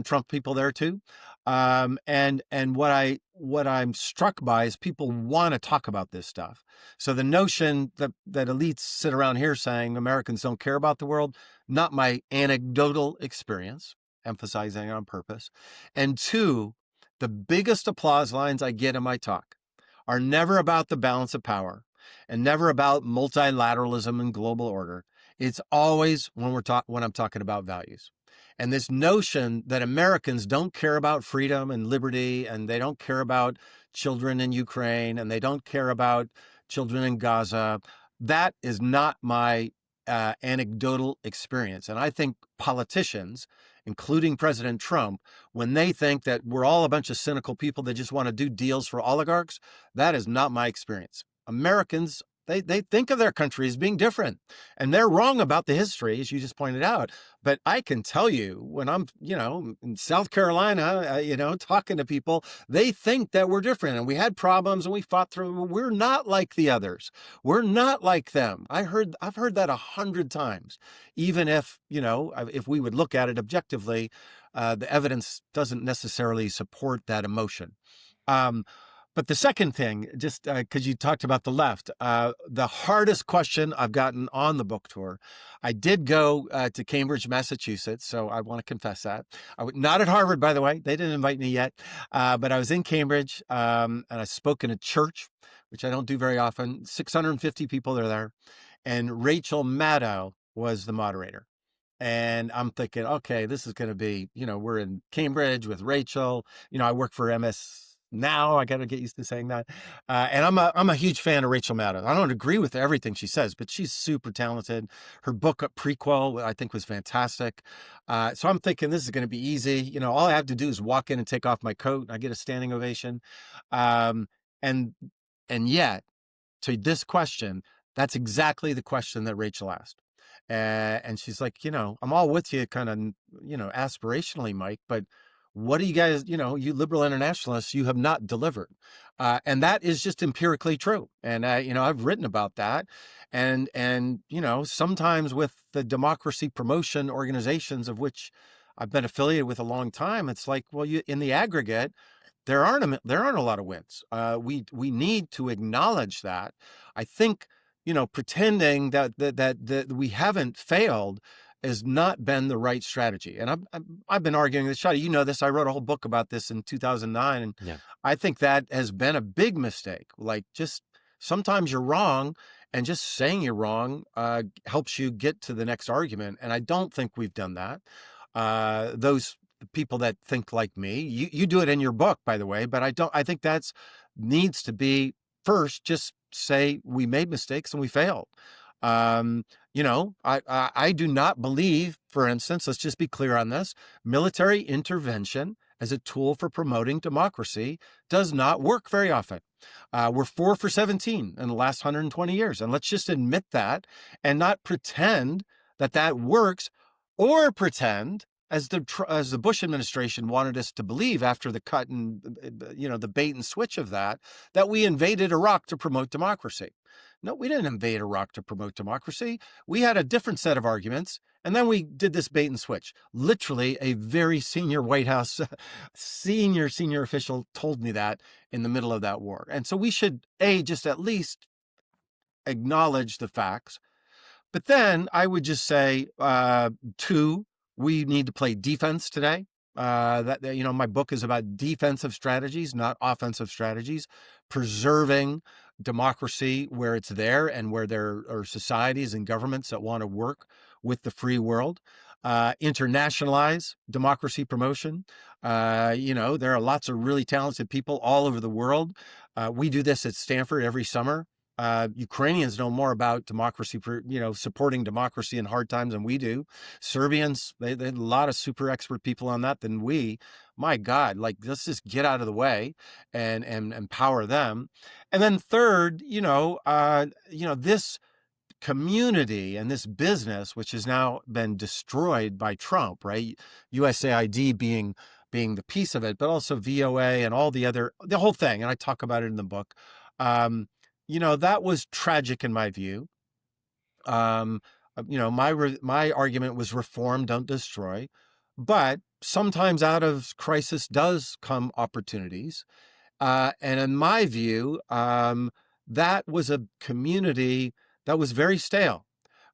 Trump people there too. And what I'm struck by is people want to talk about this stuff. So the notion that elites sit around here saying Americans don't care about the world, not my anecdotal experience, emphasizing on purpose. And two, the biggest applause lines I get in my talk are never about the balance of power and never about multilateralism and global order. It's always when I'm talking about values. And this notion that Americans don't care about freedom and liberty, and they don't care about children in Ukraine, and they don't care about children in Gaza, that is not my anecdotal experience. And I think politicians, including President Trump, when they think that we're all a bunch of cynical people that just want to do deals for oligarchs, that is not my experience. Americans, they think of their country as being different, and they're wrong about the history, as you just pointed out. But I can tell you, when I'm, in South Carolina, talking to people, they think that we're different, and we had problems, and we fought through. We're not like the others. We're not like them. I've heard that 100 times. Even if if we would look at it objectively, the evidence doesn't necessarily support that emotion. But the second thing, just because you talked about the left, the hardest question I've gotten on the book tour, I did go to Cambridge, Massachusetts, so I want to confess that. Not at Harvard, by the way. They didn't invite me yet. But I was in Cambridge, and I spoke in a church, which I don't do very often. 650 people are there. And Rachel Maddow was the moderator. And I'm thinking, okay, this is going to be, we're in Cambridge with Rachel. I work for MS Now. I got to get used to saying that. And I'm a huge fan of Rachel Maddow. I don't agree with everything she says, but she's super talented. Her book, Prequel, I think was fantastic. So I'm thinking this is going to be easy. All I have to do is walk in and take off my coat. And I get a standing ovation. And yet, to this question, that's exactly the question that Rachel asked. And she's like, I'm all with you kind of, aspirationally, Mike, but what do you guys, you liberal internationalists, you have not delivered. And that is just empirically true. And, I've written about that. And sometimes with the democracy promotion organizations of which I've been affiliated with a long time, it's like, well, in the aggregate, there aren't a lot of wins. We need to acknowledge that. I think, pretending that we haven't failed has not been the right strategy. And I've been arguing this, Shadi, this. I wrote a whole book about this in 2009, and Yeah. I think that has been a big mistake. Like, just sometimes you're wrong, and just saying you're wrong helps you get to the next argument. And I don't think we've done that. Those people that think like me, you do it in your book, by the way, but I think that's needs to be first. Just say we made mistakes and we failed. Um, I do not believe, for instance, let's just be clear on this, military intervention as a tool for promoting democracy does not work very often. We're 4 for 17 in the last 120 years. And let's just admit that and not pretend that that works, or pretend, as the Bush administration wanted us to believe after the cut and the bait and switch of that we invaded Iraq to promote democracy. No, we didn't invade Iraq to promote democracy. We had a different set of arguments, and then we did this bait and switch. Literally, a very senior White House senior official told me that in the middle of that war. And so we should just at least acknowledge the facts. But then I would just say, two, we need to play defense today. My book is about defensive strategies, not offensive strategies, preserving democracy where it's there and where there are societies and governments that want to work with the free world. Internationalize democracy promotion. There are lots of really talented people all over the world. We do this at Stanford every summer. Ukrainians know more about democracy, supporting democracy in hard times than we do. Serbians, they had a lot of super expert people on that than we. My God, like, let's just get out of the way and empower them. And then third, this community and this business, which has now been destroyed by Trump, right? USAID being the piece of it, but also VOA and the whole thing. And I talk about it in the book. That was tragic in my view. My argument was reform, don't destroy. But sometimes out of crisis does come opportunities. And in my view, that was a community that was very stale,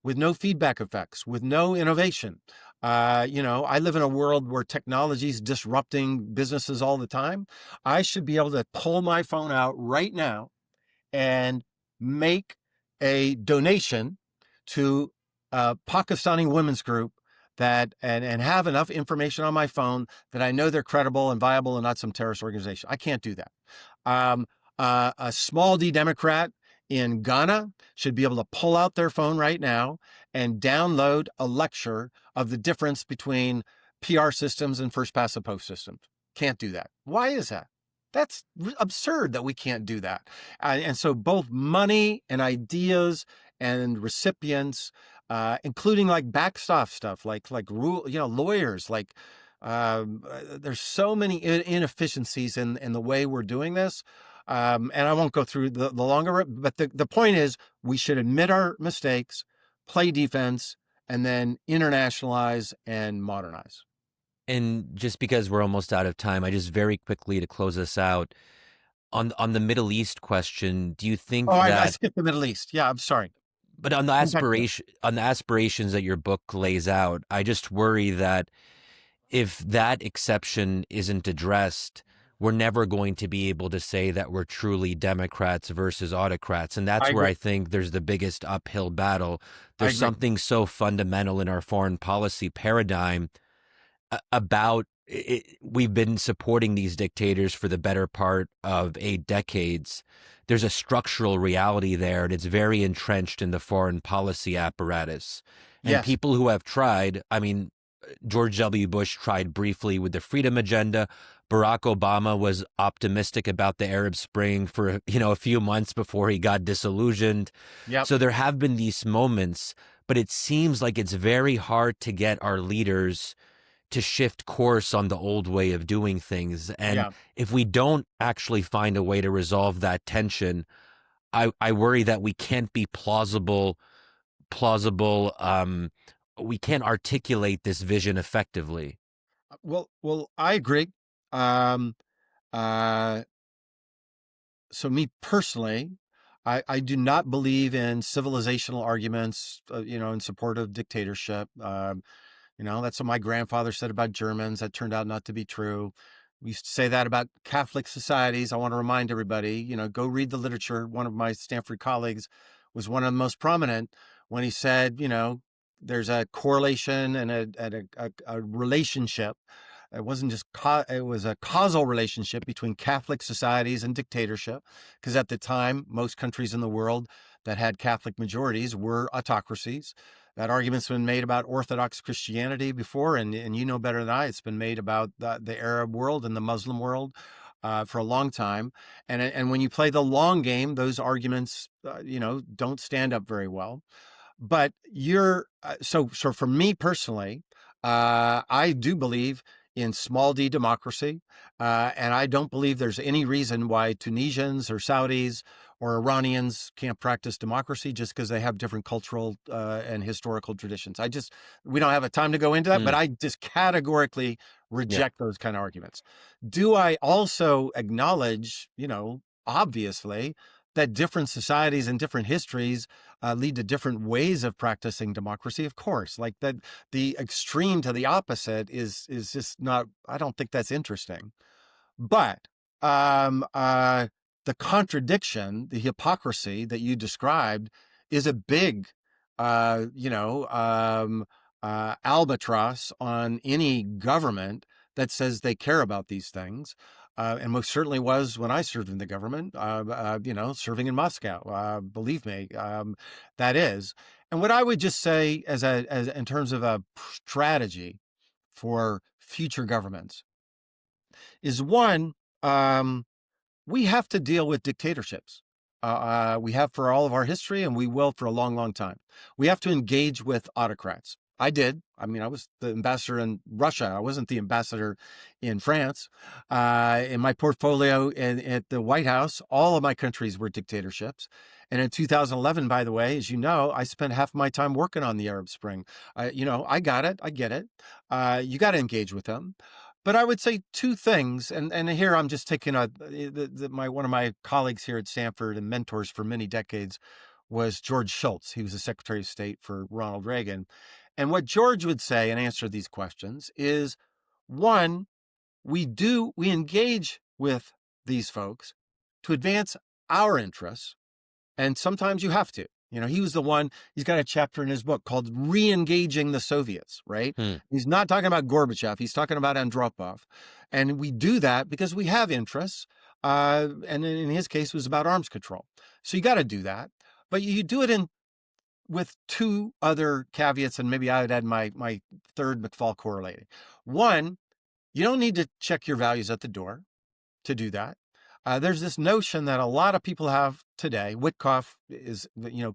with no feedback effects, with no innovation. I live in a world where technology is disrupting businesses all the time. I should be able to pull my phone out right now and make a donation to a Pakistani women's group and have enough information on my phone that I know they're credible and viable and not some terrorist organization. I can't do that. A small D Democrat in Ghana should be able to pull out their phone right now and download a lecture of the difference between PR systems and first past the post systems. Can't do that. Why is that? That's absurd that we can't do that. And so both money and ideas and recipients, including like backstop stuff, like lawyers, there's so many inefficiencies in the way we're doing this. And I won't go through the longer, but the point is we should admit our mistakes, play defense, and then internationalize and modernize. And just because we're almost out of time, I just very quickly, to close us out, on the Middle East question, do you think I that skipped the Middle East. Yeah, I'm sorry. But on the aspirations that your book lays out, I just worry that if that exception isn't addressed, we're never going to be able to say that we're truly Democrats versus autocrats. And that's where I think there's the biggest uphill battle. There's something so fundamental in our foreign policy paradigm about it. We've been supporting these dictators for the better part of 8 decades. There's a structural reality there, and it's very entrenched in the foreign policy apparatus. And people who have tried, I mean, George W. Bush tried briefly with the Freedom Agenda. Barack Obama was optimistic about the Arab Spring for, a few months before he got disillusioned. Yep. So there have been these moments, but it seems like it's very hard to get our leaders to shift course on the old way of doing things. And if we don't actually find a way to resolve that tension, I worry that we can't be plausible. We can't articulate this vision effectively. Well, I agree. Um, uh, so me personally, I do not believe in civilizational arguments, in support of dictatorship. That's what my grandfather said about Germans. That turned out not to be true. We used to say that about Catholic societies. I want to remind everybody, go read the literature. One of my Stanford colleagues was one of the most prominent when he said, there's a correlation and a relationship. It wasn't just it was a causal relationship between Catholic societies and dictatorship, because at the time, most countries in the world that had Catholic majorities were autocracies. That argument's been made about Orthodox Christianity before, and you know better than I. It's been made about the Arab world and the Muslim world for a long time. And when you play the long game, those arguments, don't stand up very well. But you're so for me personally, I do believe in small d democracy, and I don't believe there's any reason why Tunisians or Saudis or Iranians can't practice democracy just because they have different cultural and historical traditions. We don't have a time to go into that, but I just categorically reject those kind of arguments. Do I also acknowledge, obviously, that different societies and different histories lead to different ways of practicing democracy? Of course, like that, the extreme to the opposite is just not. I don't think that's interesting. But um, uh, the contradiction, the hypocrisy that you described, is a big, albatross on any government that says they care about these things. And most certainly was when I served in the government, serving in Moscow. Believe me, that is. And what I would just say as in terms of a strategy for future governments is one, um, we have to deal with dictatorships. We have for all of our history, and we will for a long, long time. We have to engage with autocrats. I did. I mean, I was the ambassador in Russia. I wasn't the ambassador in France. In my portfolio at the White House, all of my countries were dictatorships. And in 2011, by the way, as you know, I spent half of my time working on the Arab Spring. I got it. I get it. You got to engage with them. But I would say two things, and here I'm just taking one of my colleagues here at Stanford and mentors for many decades was George Shultz. He was the Secretary of State for Ronald Reagan. And what George would say and answer these questions is, one, we engage with these folks to advance our interests, and sometimes you have to. He was the one, he's got a chapter in his book called Re-engaging the Soviets, right? He's not talking about Gorbachev. He's talking about Andropov. And we do that because we have interests. And in his case, it was about arms control. So you got to do that. But you do it with two other caveats, and maybe I would add my third McFaul correlating. One, you don't need to check your values at the door to do that. There's this notion that a lot of people have today. Witkoff is,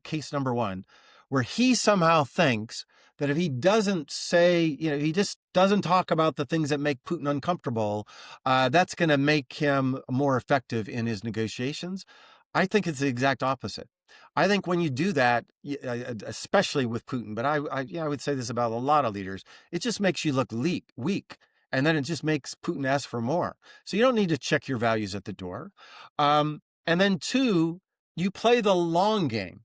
case number one, where he somehow thinks that if he doesn't say, he just doesn't talk about the things that make Putin uncomfortable, that's going to make him more effective in his negotiations. I think it's the exact opposite. I think when you do that, especially with Putin, but I would say this about a lot of leaders, it just makes you look weak. And then it just makes Putin ask for more. So you don't need to check your values at the door. And then two, you play the long game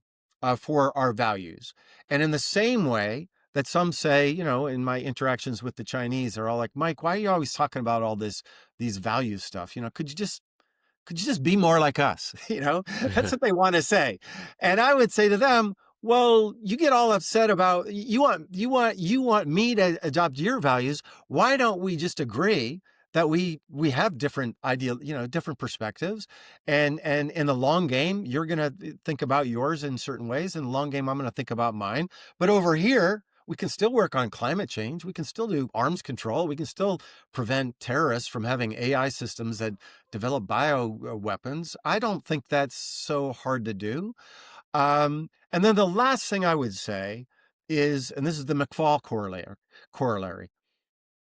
for our values. And in the same way that some say, in my interactions with the Chinese, they're all like, Mike, why are you always talking about all these value stuff? Could you just be more like us? That's what they want to say. And I would say to them, well, you get all upset about you want me to adopt your values. Why don't we just agree that we have different different perspectives, and in the long game, you're going to think about yours in certain ways. In the long game, I'm going to think about mine. But over here, we can still work on climate change. We can still do arms control. We can still prevent terrorists from having AI systems that develop bio weapons. I don't think that's so hard to do. And then the last thing I would say is, and this is the McFaul corollary,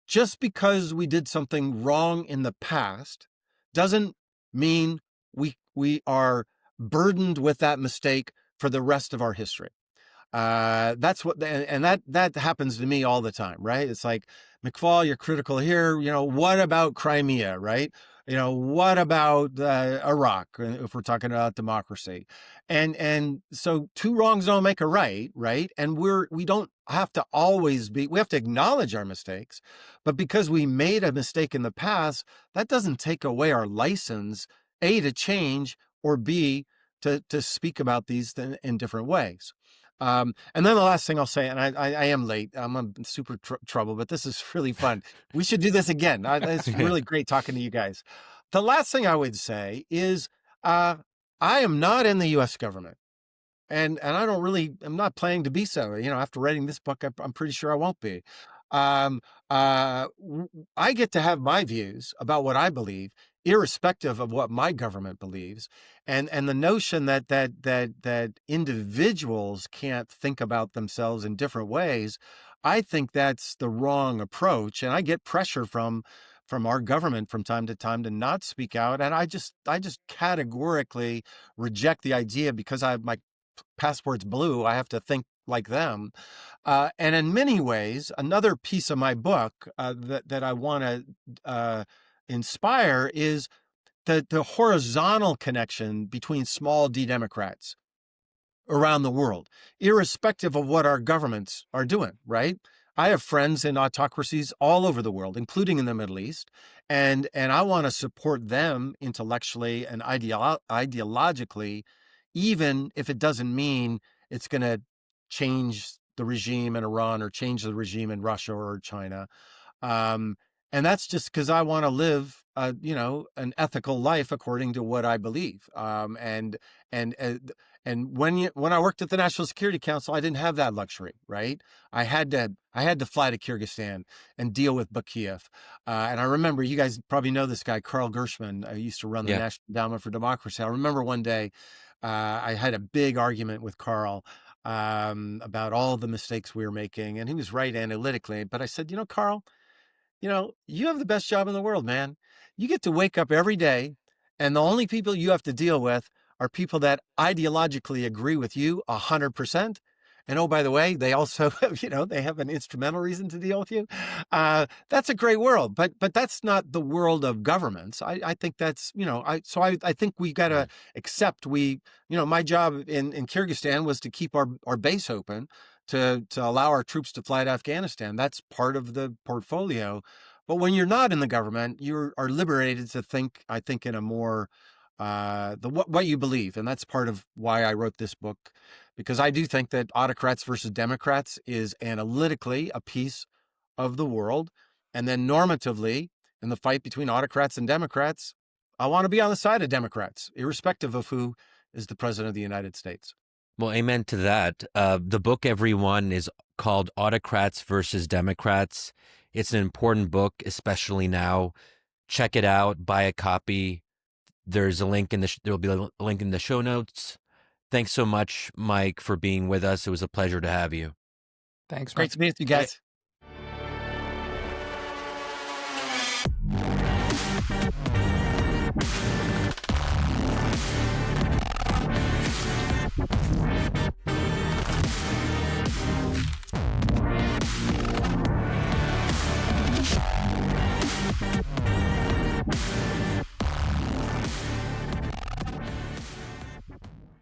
just because we did something wrong in the past doesn't mean we are burdened with that mistake for the rest of our history. That's what, and that happens to me all the time, right? It's like McFaul, you're critical here. What about Crimea, right? What about Iraq, if we're talking about democracy? And so two wrongs don't make a right, right? And we don't have to always we have to acknowledge our mistakes, but because we made a mistake in the past, that doesn't take away our license, A, to change, or B, to speak about these in different ways. And then the last thing I'll say, and I am late, I'm in super trouble, but this is really fun. We should do this again. It's really great talking to you guys. The last thing I would say is, I am not in the U.S. government. And I'm not planning to be so. After writing this book, I'm pretty sure I won't be. Um, I get to have my views about what I believe, irrespective of what my government believes, and the notion that individuals can't think about themselves in different ways, I think that's the wrong approach. And I get pressure from our government from time to time to not speak out, and I just categorically reject the idea because my passport's blue. I have to think like them. And in many ways, another piece of my book that I want to inspire is the horizontal connection between small d Democrats around the world, irrespective of what our governments are doing, right? I have friends in autocracies all over the world, including in the Middle East, and I want to support them intellectually and ideologically, even if it doesn't mean it's going to change the regime in Iran or change the regime in Russia or China. And that's just because I want to live, an ethical life according to what I believe. And when I worked at the National Security Council, I didn't have that luxury, right? I had to fly to Kyrgyzstan and deal with Bakiyev. And I remember, you guys probably know this guy, Carl Gershman. I used to run the National Endowment for Democracy. I remember one day I had a big argument with Carl about all the mistakes we were making, and he was right analytically. But I said, Carl, you have the best job in the world, man. You get to wake up every day, and the only people you have to deal with are people that ideologically agree with you 100%. And oh, by the way, they also, they have an instrumental reason to deal with you. That's a great world, but that's not the world of governments. I think that's, I think we got to accept my job in Kyrgyzstan was to keep our base open to allow our troops to fly to Afghanistan. That's part of the portfolio. But when you're not in the government, you are liberated to think, I think, in a more what you believe. And that's part of why I wrote this book, because I do think that autocrats versus Democrats is analytically a piece of the world. And then normatively, in the fight between autocrats and Democrats, I want to be on the side of Democrats, irrespective of who is the president of the United States. Well, amen to that. The book, everyone, is called Autocrats versus Democrats. It's an important book, especially now. Check it out. Buy a copy. There's a link there'll be a link in the show notes. Thanks so much, Mike, for being with us. It was a pleasure to have you. Thanks, Mike. Great to meet you guys. Okay.